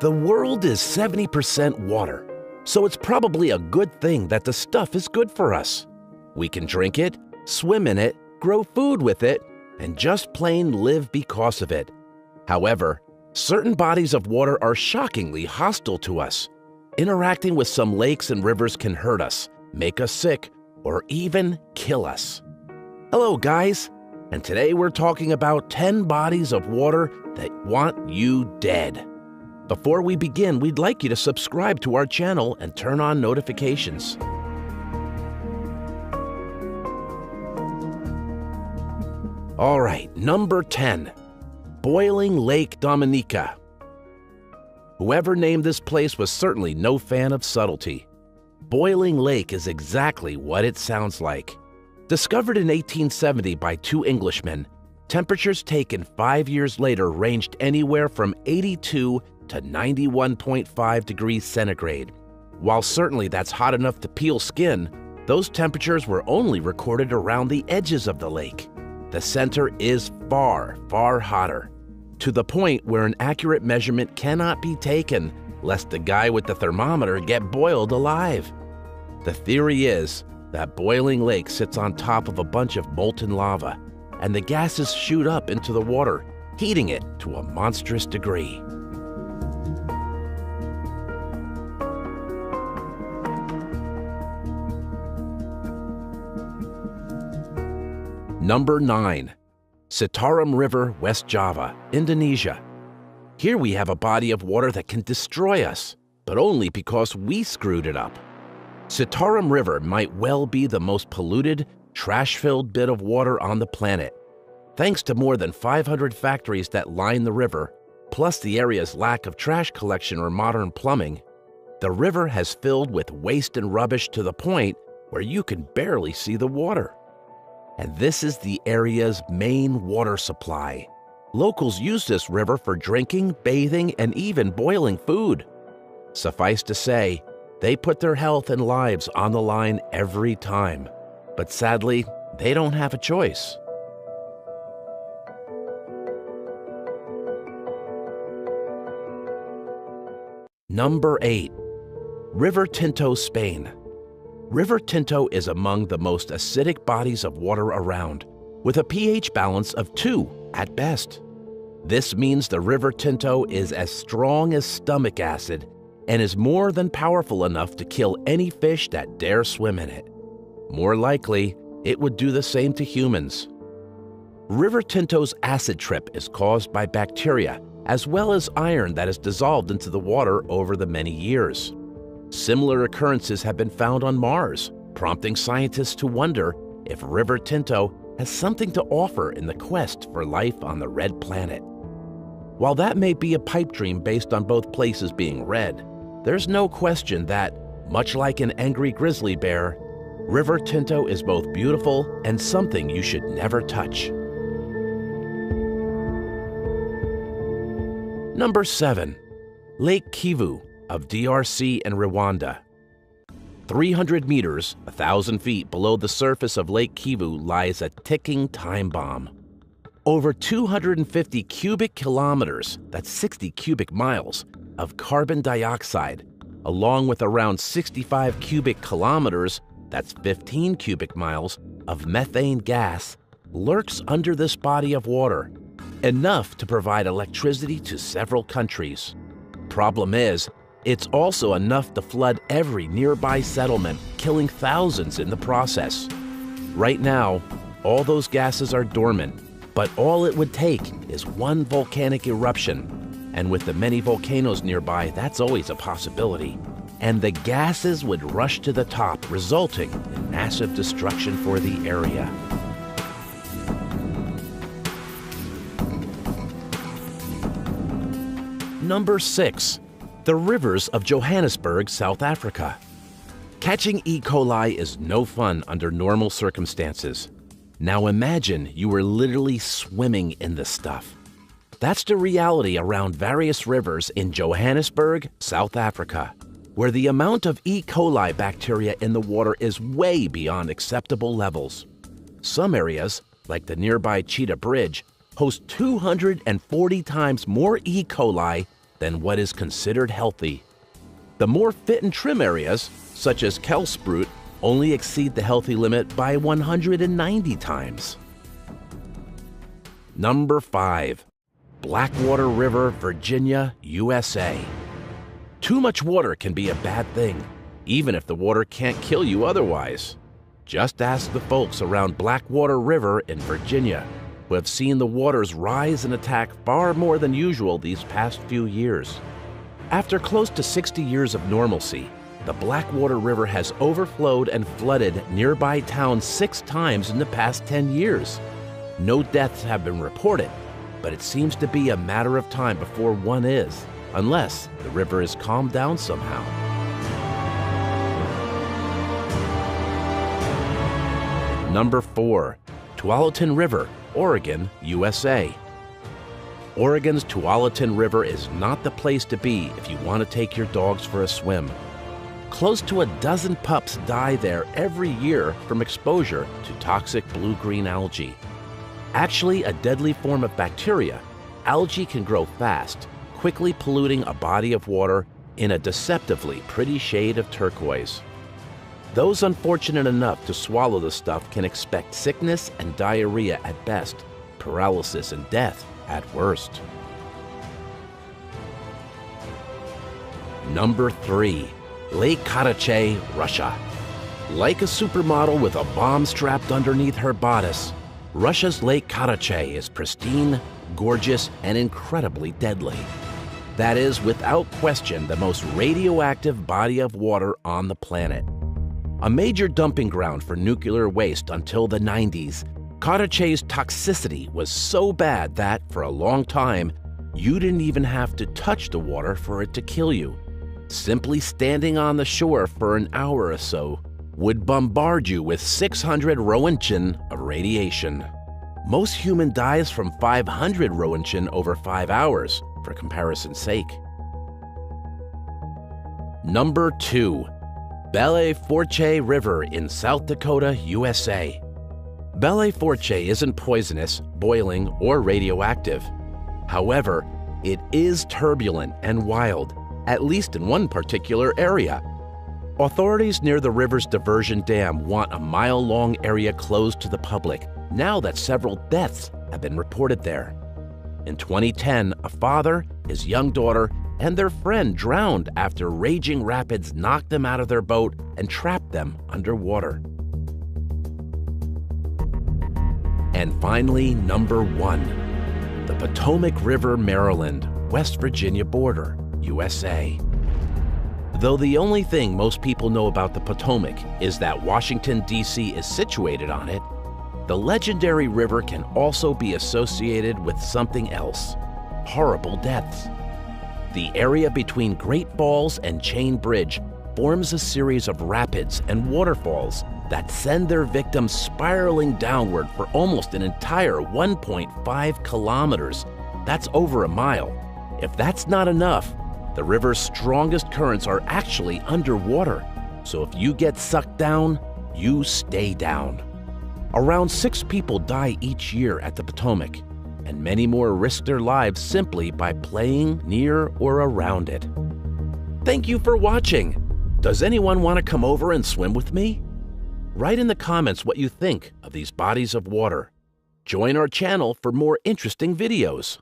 The world is 70% water, so it's probably a good thing that the stuff is good for us. We can drink it, swim in it, grow food with it, and just plain live because of it. However, certain bodies of water are shockingly hostile to us. Interacting with some lakes and rivers can hurt us, make us sick, or even kill us. Hello, guys, and today we're talking about 10 bodies of water that want you dead. Before we begin, we'd like you to subscribe to our channel and turn on notifications. All right, number 10, Boiling Lake Dominica. Whoever named this place was certainly no fan of subtlety. Boiling Lake is exactly what it sounds like. Discovered in 1870 by two Englishmen, temperatures taken 5 years later ranged anywhere from 82 to 91.5 degrees centigrade. While certainly that's hot enough to peel skin, those temperatures were only recorded around the edges of the lake. The center is far, far hotter, to the point where an accurate measurement cannot be taken lest the guy with the thermometer get boiled alive. The theory is that Boiling Lake sits on top of a bunch of molten lava, and the gases shoot up into the water, heating it to a monstrous degree. Number 9, Citarum River, West Java, Indonesia. Here we have a body of water that can destroy us, but only because we screwed it up. Citarum River might well be the most polluted, trash-filled bit of water on the planet. Thanks to more than 500 factories that line the river, plus the area's lack of trash collection or modern plumbing, the river has filled with waste and rubbish to the point where you can barely see the water. And this is the area's main water supply. Locals use this river for drinking, bathing, and even boiling food. Suffice to say, they put their health and lives on the line every time. But sadly, they don't have a choice. Number 8, River Tinto, Spain. River Tinto is among the most acidic bodies of water around, with a pH balance of 2 at best. This means the River Tinto is as strong as stomach acid and is more than powerful enough to kill any fish that dare swim in it. More likely, it would do the same to humans. River Tinto's acid trip is caused by bacteria as well as iron that is dissolved into the water over the many years. Similar occurrences have been found on Mars, prompting scientists to wonder if River Tinto has something to offer in the quest for life on the red planet. While that may be a pipe dream based on both places being red, there's no question that, much like an angry grizzly bear, River Tinto is both beautiful and something you should never touch. Number 7, Lake Kivu of DRC and Rwanda. 300 meters, 1,000 feet below the surface of Lake Kivu lies a ticking time bomb. Over 250 cubic kilometers, that's 60 cubic miles, of carbon dioxide, along with around 65 cubic kilometers, that's 15 cubic miles, of methane gas, lurks under this body of water, enough to provide electricity to several countries. Problem is, it's also enough to flood every nearby settlement, killing thousands in the process. Right now, all those gases are dormant, but all it would take is one volcanic eruption. And with the many volcanoes nearby, that's always a possibility. And the gases would rush to the top, resulting in massive destruction for the area. Number 6, the rivers of Johannesburg, South Africa. Catching E. coli is no fun under normal circumstances. Now imagine you were literally swimming in the stuff. That's the reality around various rivers in Johannesburg, South Africa, where the amount of E. coli bacteria in the water is way beyond acceptable levels. Some areas, like the nearby Cheetah Bridge, host 240 times more E. coli than what is considered healthy. The more fit and trim areas, such as Kelsprout, only exceed the healthy limit by 190 times. Number 5. Blackwater River, Virginia, USA. Too much water can be a bad thing, even if the water can't kill you otherwise. Just ask the folks around Blackwater River in Virginia, who have seen the waters rise and attack far more than usual these past few years. After close to 60 years of normalcy, the Blackwater River has overflowed and flooded nearby towns 6 times in the past 10 years. No deaths have been reported, but it seems to be a matter of time before one is, unless the river is calmed down somehow. Number 4. Tualatin River, Oregon, USA. Oregon's Tualatin River is not the place to be if you want to take your dogs for a swim. Close to a dozen pups die there every year from exposure to toxic blue-green algae. Actually a deadly form of bacteria, algae can grow fast, quickly polluting a body of water in a deceptively pretty shade of turquoise. Those unfortunate enough to swallow the stuff can expect sickness and diarrhea at best, paralysis and death at worst. Number 3. Lake Karachay, Russia. Like a supermodel with a bomb strapped underneath her bodice, Russia's Lake Karachay is pristine, gorgeous, and incredibly deadly. That is, without question, the most radioactive body of water on the planet. A major dumping ground for nuclear waste until the 90s, Karachay's toxicity was so bad that, for a long time, you didn't even have to touch the water for it to kill you. Simply standing on the shore for an hour or so would bombard you with 600 Roentgen of radiation. Most human dies from 500 Roentgen over 5 hours, for comparison's sake. Number 2. Belle Fourche River in South Dakota, USA. Belle Fourche isn't poisonous, boiling, or radioactive. However, it is turbulent and wild, at least in one particular area. Authorities near the river's diversion dam want a mile-long area closed to the public, now that several deaths have been reported there. In 2010, a father, his young daughter, and their friend drowned after raging rapids knocked them out of their boat and trapped them underwater. And finally, number 1. The Potomac River, Maryland, West Virginia border, USA. Though the only thing most people know about the Potomac is that Washington, D.C. is situated on it, the legendary river can also be associated with something else: horrible deaths. The area between Great Falls and Chain Bridge forms a series of rapids and waterfalls that send their victims spiraling downward for almost an entire 1.5 kilometers. That's over a mile. If that's not enough, the river's strongest currents are actually underwater. So if you get sucked down, you stay down. Around 6 people die each year at the Potomac, and many more risk their lives simply by playing near or around it. Thank you for watching. Does anyone want to come over and swim with me? Write in the comments what you think of these bodies of water. Join our channel for more interesting videos.